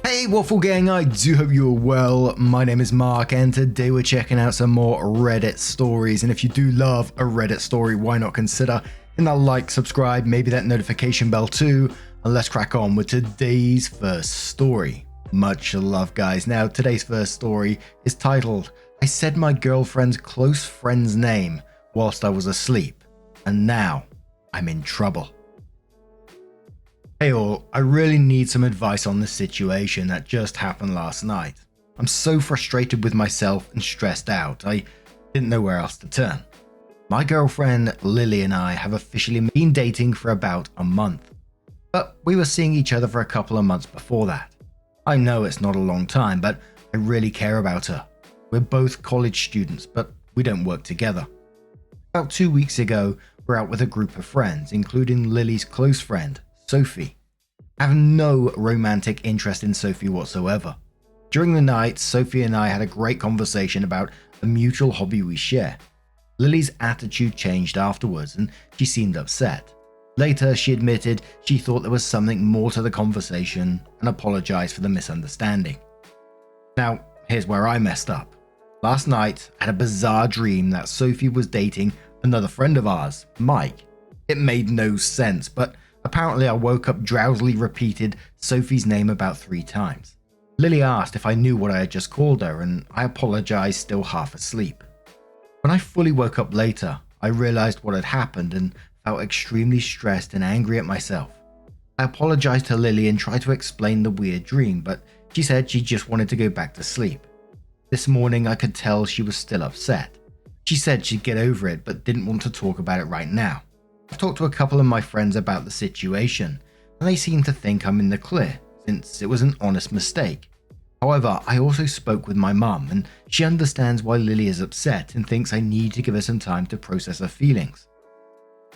Hey Waffle Gang, I do hope you're well. My name is Mark and today we're checking out some more Reddit stories. And if you do love a Reddit story, why not consider hitting that like, subscribe, maybe that notification bell too. And let's crack on with today's first story. Much love guys. Now today's first story is titled, I said my girlfriend's close friend's name whilst I was asleep and now I'm in trouble. Hey all, I really need some advice on the situation that just happened last night. I'm so frustrated with myself and stressed out, I didn't know where else to turn. My girlfriend Lily and I have officially been dating for about a month, but we were seeing each other for a couple of months before that. I know it's not a long time, but I really care about her. We're both college students, but we don't work together. About 2 weeks ago, we're out with a group of friends, including Lily's close friend, Sophie. I have no romantic interest in Sophie whatsoever. During the night, Sophie and I had a great conversation about a mutual hobby we share. Lily's attitude changed afterwards and she seemed upset. Later, she admitted she thought there was something more to the conversation and apologized for the misunderstanding. Now, here's where I messed up. Last night, I had a bizarre dream that Sophie was dating another friend of ours, Mike. It made no sense, but apparently I woke up drowsily repeated Sophie's name about 3 times. Lily asked if I knew what I had just called her and I apologized still half asleep. When I fully woke up later, I realized what had happened and felt extremely stressed and angry at myself. I apologized to Lily and tried to explain the weird dream, but she said she just wanted to go back to sleep. This morning I could tell she was still upset. She said she'd get over it but didn't want to talk about it right now. I've talked to a couple of my friends about the situation, and they seem to think I'm in the clear, since it was an honest mistake. However, I also spoke with my mum, and she understands why Lily is upset and thinks I need to give her some time to process her feelings.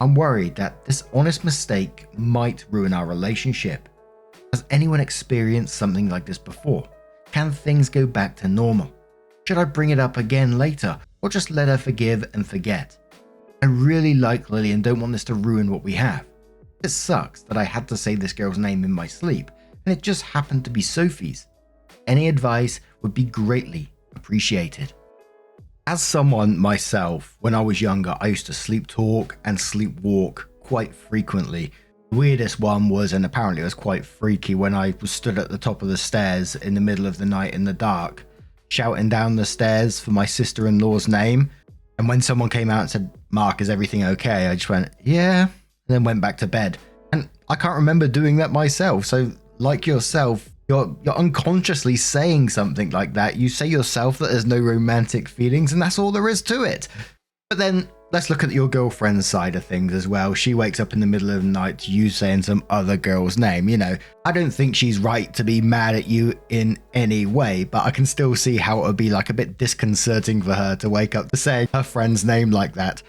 I'm worried that this honest mistake might ruin our relationship. Has anyone experienced something like this before? Can things go back to normal? Should I bring it up again later, or just let her forgive and forget? I really like Lily and don't want this to ruin what we have. It sucks that I had to say this girl's name in my sleep, and it just happened to be Sophie's. Any advice would be greatly appreciated. As someone myself, when I was younger, I used to sleep talk and sleepwalk quite frequently. The weirdest one was, and apparently it was quite freaky, when I was stood at the top of the stairs in the middle of the night in the dark, shouting down the stairs for my sister-in-law's name. And when someone came out and said, Mark, is everything okay? I just went, yeah, and then went back to bed. And I can't remember doing that myself. So like yourself, you're unconsciously saying something like that. You say yourself that there's no romantic feelings and that's all there is to it. But then let's look at your girlfriend's side of things as well. She wakes up in the middle of the night to you saying some other girl's name. You know, I don't think she's right to be mad at you in any way, but I can still see how it would be like a bit disconcerting for her to wake up to say her friend's name like that.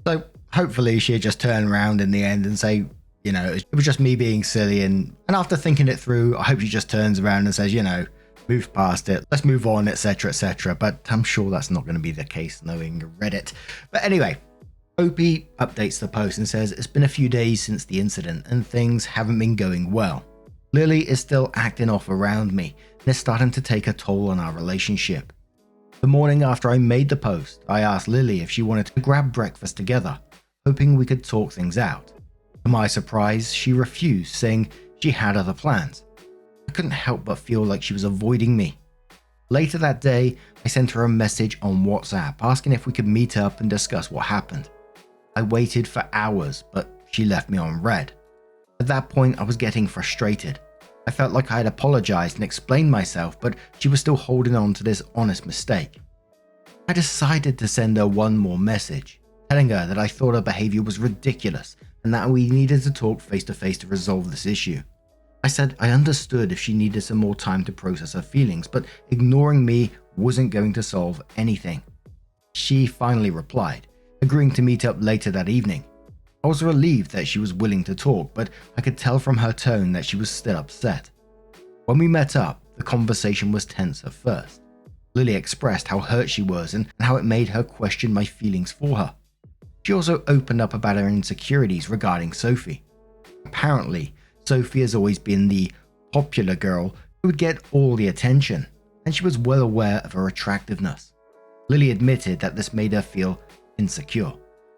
So hopefully she'll just turn around in the end and say, you know, it was just me being silly. And after thinking it through, I hope she just turns around and says, you know, move past it, let's move on, etc., etc. But I'm sure that's not going to be the case knowing Reddit. But anyway, Opie updates the post and says it's been a few days since the incident and things haven't been going well. Lily is still acting off around me and it's starting to take a toll on our relationship. The morning after I made the post, I asked Lily if she wanted to grab breakfast together, hoping we could talk things out. To my surprise, she refused, saying she had other plans. I couldn't help but feel like she was avoiding me. Later that day, I sent her a message on WhatsApp asking if we could meet up and discuss what happened. I waited for hours, but she left me on read. At that point, I was getting frustrated. I felt like I had apologized and explained myself, but she was still holding on to this honest mistake. I decided to send her one more message, telling her that I thought her behavior was ridiculous and that we needed to talk face to face to resolve this issue. I said I understood if she needed some more time to process her feelings, but ignoring me wasn't going to solve anything. She finally replied, agreeing to meet up later that evening. I was relieved that she was willing to talk, but I could tell from her tone that she was still upset. When we met up, the conversation was tense at first. Lily expressed how hurt she was and how it made her question my feelings for her. She also opened up about her insecurities regarding Sophie. Apparently, Sophie has always been the popular girl who would get all the attention, and she was well aware of her attractiveness. Lily admitted that this made her feel insecure,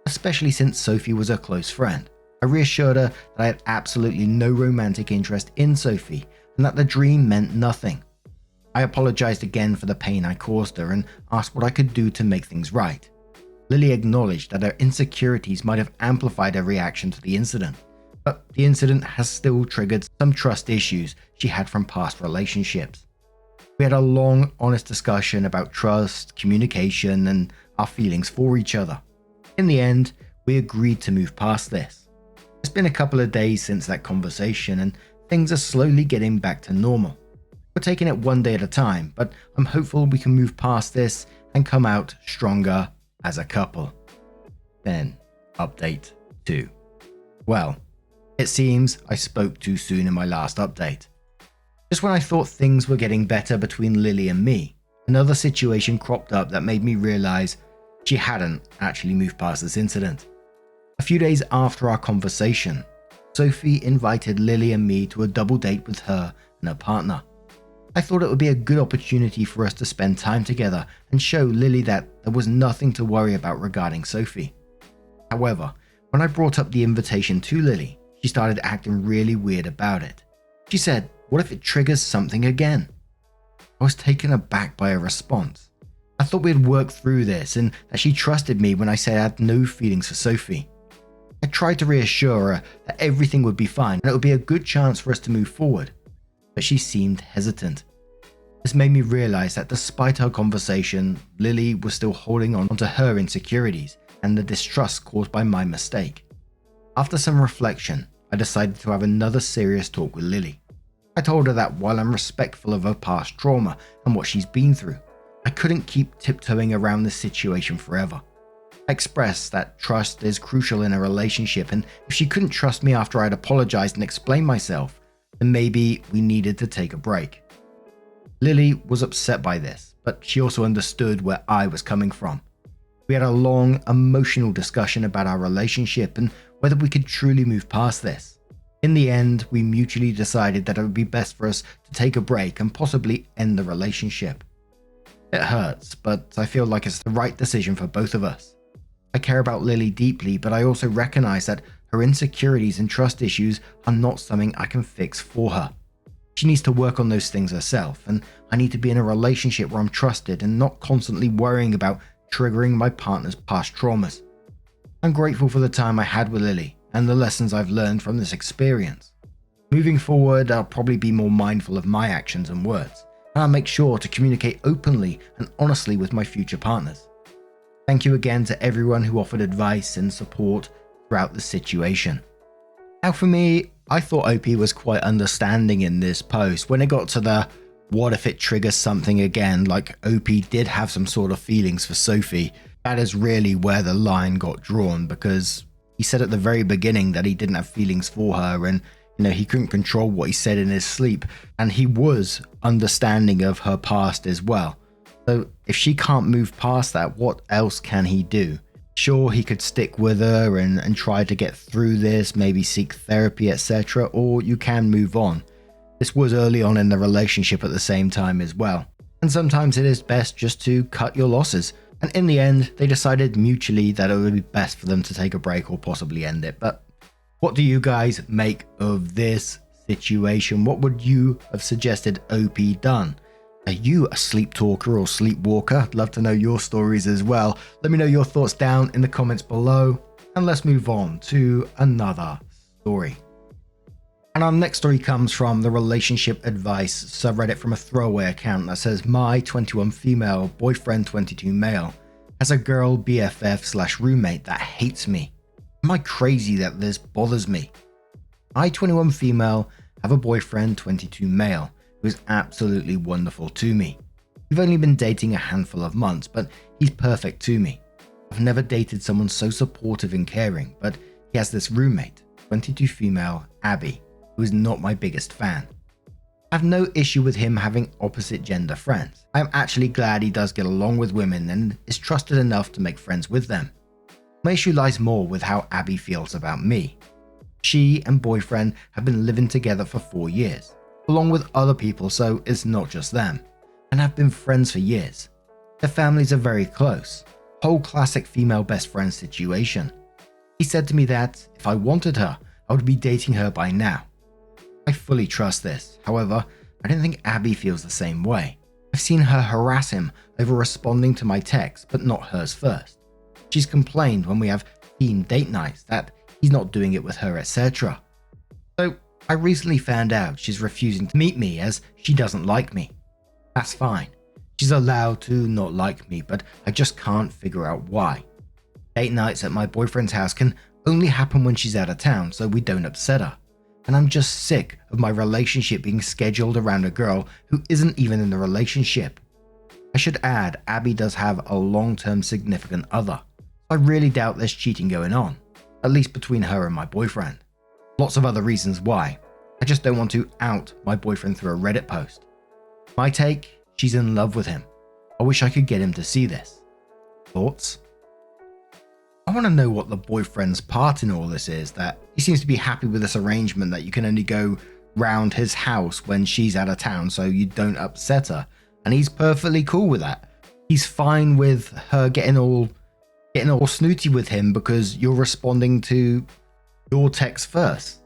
especially since Sophie was her close friend. I reassured her that I had absolutely no romantic interest in Sophie and that the dream meant nothing. I apologized again for the pain I caused her and asked what I could do to make things right. Lily acknowledged that her insecurities might have amplified her reaction to the incident, but the incident has still triggered some trust issues she had from past relationships. We had a long, honest discussion about trust, communication, and our feelings for each other. In the end, we agreed to move past this. It's been a couple of days since that conversation, and things are slowly getting back to normal. We're taking it one day at a time, but I'm hopeful we can move past this and come out stronger as a couple. Then, update 2. Well, it seems I spoke too soon in my last update. Just when I thought things were getting better between Lily and me, another situation cropped up that made me realize she hadn't actually moved past this incident. A few days after our conversation, Sophie invited Lily and me to a double date with her and her partner. I thought it would be a good opportunity for us to spend time together and show Lily that there was nothing to worry about regarding Sophie. However, when I brought up the invitation to Lily, she started acting really weird about it. She said, "What if it triggers something again?" I was taken aback by her response. I thought we had worked through this and that she trusted me when I said I had no feelings for Sophie. I tried to reassure her that everything would be fine and it would be a good chance for us to move forward, but she seemed hesitant. This made me realize that despite our conversation, Lily was still holding on to her insecurities and the distrust caused by my mistake. After some reflection, I decided to have another serious talk with Lily. I told her that while I'm respectful of her past trauma and what she's been through, I couldn't keep tiptoeing around this situation forever. I expressed that trust is crucial in a relationship, and if she couldn't trust me after I'd apologized and explained myself, then maybe we needed to take a break. Lily was upset by this, but she also understood where I was coming from. We had a long, emotional discussion about our relationship and whether we could truly move past this. In the end, we mutually decided that it would be best for us to take a break and possibly end the relationship. It hurts, but I feel like it's the right decision for both of us. I care about Lily deeply, but I also recognize that her insecurities and trust issues are not something I can fix for her. She needs to work on those things herself, and I need to be in a relationship where I'm trusted and not constantly worrying about triggering my partner's past traumas. I'm grateful for the time I had with Lily and the lessons I've learned from this experience. Moving forward, I'll probably be more mindful of my actions and words, and I'll make sure to communicate openly and honestly with my future partners. Thank you again to everyone who offered advice and support throughout the situation. Now for me, I thought OP was quite understanding in this post. When it got to the what if it triggers something again, like OP did have some sort of feelings for Sophie, that is really where the line got drawn, because he said at the very beginning that he didn't have feelings for her and he couldn't control what he said in his sleep, and he was understanding of her past as well. So if she can't move past that, what else can he do? Sure, he could stick with her and try to get through this, maybe seek therapy, etc., or you can move on. This was early on in the relationship at the same time as well. And sometimes it is best just to cut your losses. And in the end, they decided mutually that it would be best for them to take a break or possibly end it. But what do you guys make of this situation? What would you have suggested OP done? Are you a sleep talker or sleepwalker? I'd love to know your stories as well. Let me know your thoughts down in the comments below. And let's move on to another story. And our next story comes from the Relationship Advice subreddit from a throwaway account that says, "My 21 female, boyfriend 22 male, has a girl BFF/roommate that hates me. Am I crazy that this bothers me? I 21 female have a boyfriend 22 male who is absolutely wonderful to me. We've only been dating a handful of months, but he's perfect to me. I've never dated someone so supportive and caring, but he has this roommate, 22 female, Abby, who is not my biggest fan. I have no issue with him having opposite gender friends. I am actually glad he does get along with women and is trusted enough to make friends with them. My issue lies more with how Abby feels about me. She and boyfriend have been living together for 4 years. along with other people, so it's not just them, and have been friends for years. Their families are very close. Whole classic female best friend situation. He said to me that if I wanted her, I would be dating her by now. I fully trust this. However, I don't think Abby feels the same way. I've seen her harass him over responding to my texts, but not hers first. She's complained when we have themed date nights that he's not doing it with her, etc. So I recently found out she's refusing to meet me as she doesn't like me. That's fine. She's allowed to not like me, but I just can't figure out why. Date nights at my boyfriend's house can only happen when she's out of town, so we don't upset her. And I'm just sick of my relationship being scheduled around a girl who isn't even in the relationship. I should add, Abby does have a long-term significant other. I really doubt there's cheating going on, at least between her and my boyfriend. Lots of other reasons why. I just don't want to out my boyfriend through a Reddit post. My take, she's in love with him. I wish I could get him to see this. Thoughts? I want to know what the boyfriend's part in all this is, that he seems to be happy with this arrangement that you can only go round his house when she's out of town so you don't upset her, and he's perfectly cool with that. He's fine with her getting all snooty with him because you're responding to your text first.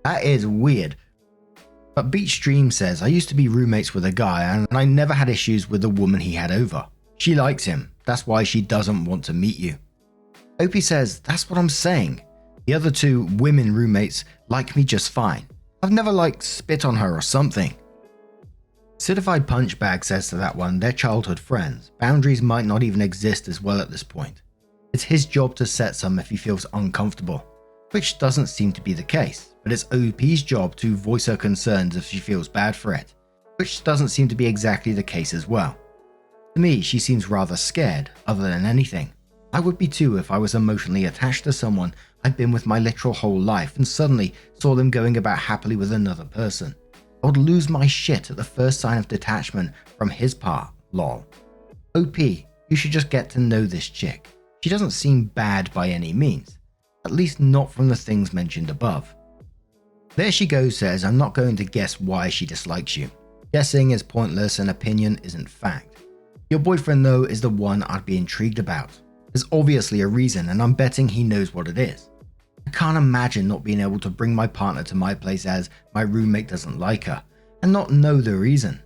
That is weird. But Beach Dream says, I used to be roommates with a guy and I never had issues with the woman he had over. She likes him, that's why she doesn't want to meet you. Opie says, that's what I'm saying. The other two women roommates like me just fine. I've never spit on her or something. Certified Punchbag says to that one, they're childhood friends. Boundaries might not even exist as well at this point. It's his job to set some if he feels uncomfortable, which doesn't seem to be the case, but it's OP's job to voice her concerns if she feels bad for it, which doesn't seem to be exactly the case as well. To me, she seems rather scared, other than anything. I would be too if I was emotionally attached to someone I'd been with my literal whole life and suddenly saw them going about happily with another person. I would lose my shit at the first sign of detachment from his part, lol. OP, you should just get to know this chick. She doesn't seem bad by any means, at least not from the things mentioned above. There She Goes says, I'm not going to guess why she dislikes you. Guessing is pointless and opinion isn't fact. Your boyfriend though is the one I'd be intrigued about. There's obviously a reason and I'm betting he knows what it is. I can't imagine not being able to bring my partner to my place as my roommate doesn't like her and not know the reason.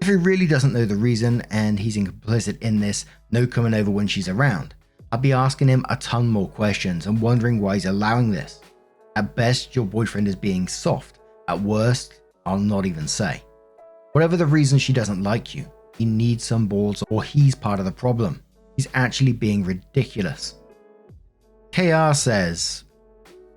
If he really doesn't know the reason and he's complicit in this no coming over when she's around, I'd be asking him a ton more questions and wondering why he's allowing this. At best, your boyfriend is being soft. At worst, I'll not even say. Whatever the reason she doesn't like you, he needs some balls or he's part of the problem. He's actually being ridiculous. KR says,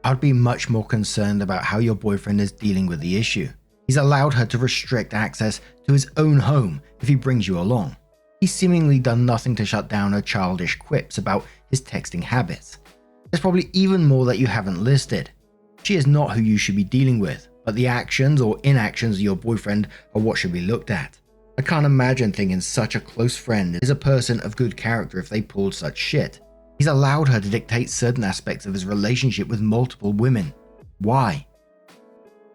I'd be much more concerned about how your boyfriend is dealing with the issue. He's allowed her to restrict access to his own home if he brings you along. He's seemingly done nothing to shut down her childish quips about his texting habits. There's probably even more that you haven't listed. She is not who you should be dealing with, but the actions or inactions of your boyfriend are what should be looked at. I can't imagine thinking such a close friend is a person of good character if they pulled such shit. He's allowed her to dictate certain aspects of his relationship with multiple women. Why?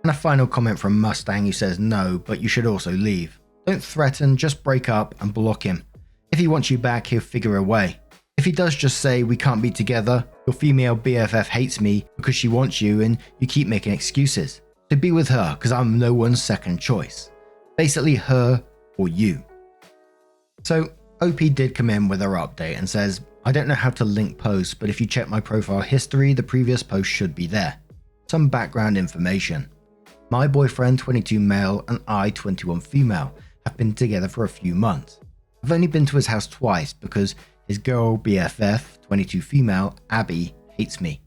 And a final comment from Mustang who says no, but you should also leave. Don't threaten, just break up and block him. If he wants you back, he'll figure a way. If he does just say we can't be together, your female BFF hates me because she wants you and you keep making excuses. So be with her because I'm no one's second choice. Basically her or you. So OP did come in with her update and says, I don't know how to link posts, but if you check my profile history, the previous post should be there. Some background information. My boyfriend, 22 male, and I, 21 female, have been together for a few months. I've only been to his house twice because his girl BFF, 22 female, Abby, hates me.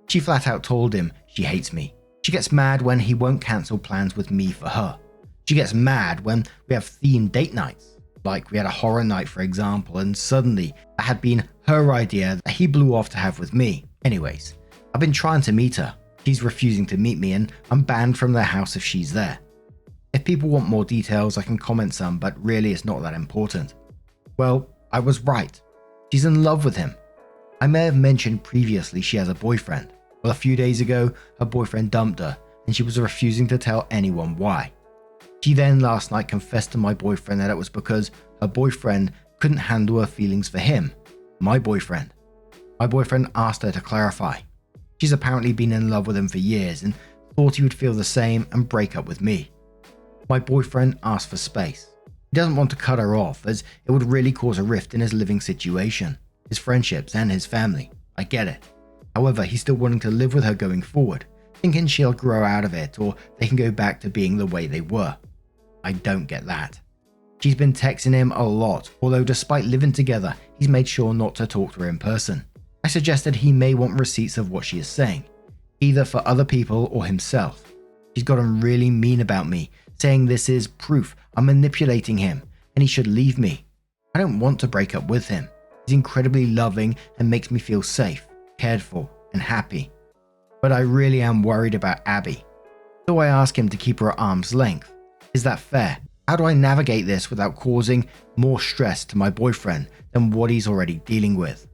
She flat out told him she hates me. She gets mad when he won't cancel plans with me for her. She gets mad when we have themed date nights. Like we had a horror night for example, and suddenly that had been her idea that he blew off to have with me. Anyways, I've been trying to meet her. She's refusing to meet me and I'm banned from their house if she's there. If people want more details, I can comment some, but really it's not that important. Well, I was right. She's in love with him. I may have mentioned previously she has a boyfriend. Well, a few days ago, her boyfriend dumped her and she was refusing to tell anyone why. She then last night confessed to my boyfriend that it was because her boyfriend couldn't handle her feelings for him, my boyfriend. My boyfriend asked her to clarify. She's apparently been in love with him for years and thought he would feel the same and break up with me. My boyfriend asked for space. He doesn't want to cut her off as it would really cause a rift in his living situation, his friendships and his family. I get it. However, he's still wanting to live with her going forward, thinking she'll grow out of it or they can go back to being the way they were. I don't get that. She's been texting him a lot, although despite living together, he's made sure not to talk to her in person. I suggested he may want receipts of what she is saying, either for other people or himself. She's gotten really mean about me, saying this is proof I'm manipulating him and he should leave me. I don't want to break up with him. He's incredibly loving and makes me feel safe, cared for, and happy. But I really am worried about Abby. So I ask him to keep her at arm's length. Is that fair? How do I navigate this without causing more stress to my boyfriend than what he's already dealing with?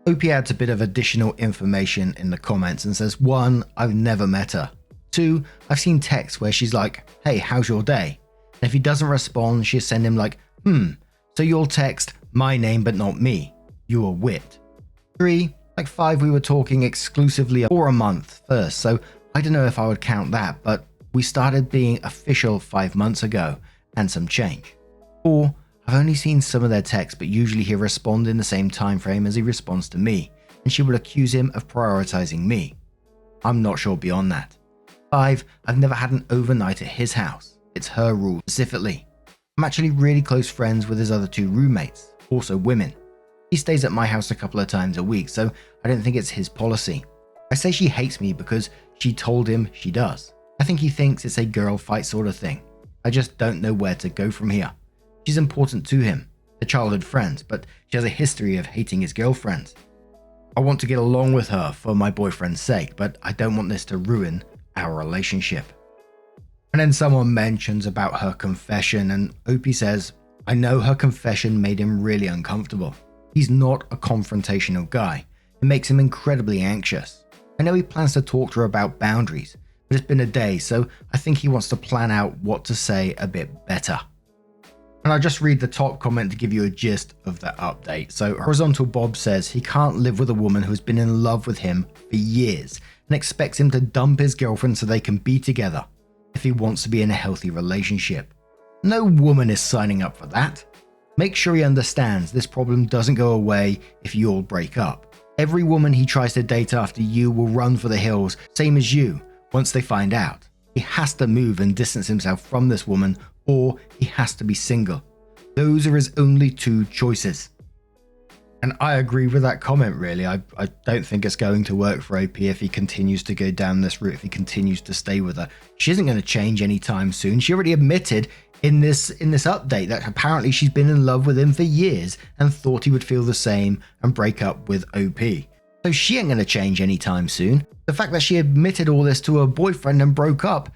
Opie adds a bit of additional information in the comments and says, 1, I've never met her. 2, I've seen texts where she's like, hey, how's your day? And if he doesn't respond, she'll send him like, so you'll text my name but not me. You are whipped. 3, like 5, we were talking exclusively for a month first, so I don't know if I would count that, but we started being official 5 months ago and some change. 4, I've only seen some of their texts, but usually he'll respond in the same time frame as he responds to me, and she will accuse him of prioritizing me. I'm not sure beyond that. 5, I've never had an overnight at his house. It's her rule specifically. I'm actually really close friends with his other 2 roommates, also women. He stays at my house a couple of times a week, so I don't think it's his policy. I say she hates me because she told him she does. I think he thinks it's a girl fight sort of thing. I just don't know where to go from here. She's important to him, they're childhood friends, but she has a history of hating his girlfriends. I want to get along with her for my boyfriend's sake, but I don't want this to ruin our relationship. And then someone mentions about her confession, and Opie says, I know her confession made him really uncomfortable. He's not a confrontational guy. It makes him incredibly anxious. I know he plans to talk to her about boundaries, but it's been a day, so I think he wants to plan out what to say a bit better. And I'll just read the top comment to give you a gist of that update. So Horizontal Bob says he can't live with a woman who's been in love with him for years and expects him to dump his girlfriend so they can be together if he wants to be in a healthy relationship. No woman is signing up for that. Make sure he understands this problem doesn't go away if you all break up. Every woman he tries to date after you will run for the hills, same as you, once they find out. He has to move and distance himself from this woman, or he has to be single. Those are his only 2 choices. And I agree with that comment, really. I don't think it's going to work for OP if he continues to go down this route, if he continues to stay with her. She isn't going to change anytime soon. She already admitted in this update that apparently she's been in love with him for years and thought he would feel the same and break up with OP. So she ain't going to change anytime soon. The fact that she admitted all this to her boyfriend and broke up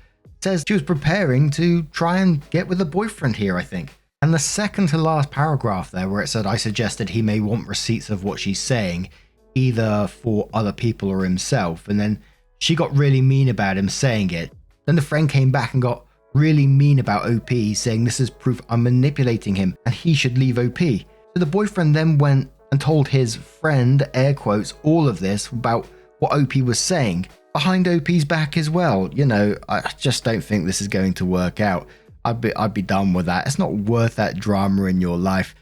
says she was preparing to try and get with a boyfriend here, I think. And the second to last paragraph there where it said, I suggested he may want receipts of what she's saying, either for other people or himself. And then she got really mean about him saying it. Then the friend came back and got really mean about OP, saying this is proof I'm manipulating him and he should leave OP. So the boyfriend then went and told his friend, air quotes, all of this about what OP was saying behind OP's back as well. You know, I just don't think this is going to work out. I'd be done with that. It's not worth that drama in your life.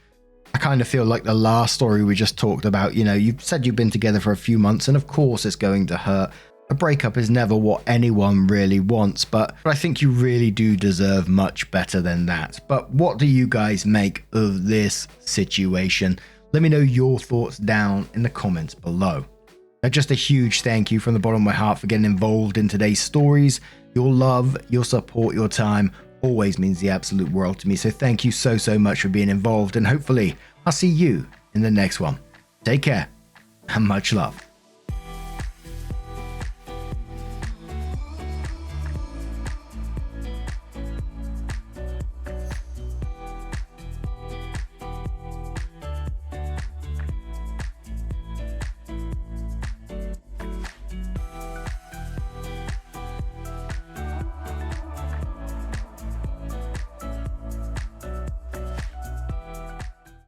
I kind of feel like the last story we just talked about, you know, you've said you've been together for a few months and of course it's going to hurt. A breakup is never what anyone really wants, but I think you really do deserve much better than that. But what do you guys make of this situation? Let me know your thoughts down in the comments below. Now, just a huge thank you from the bottom of my heart for getting involved in today's stories. Your love, your support, your time always means the absolute world to me. So thank you so much for being involved, and hopefully I'll see you in the next one. Take care and much love.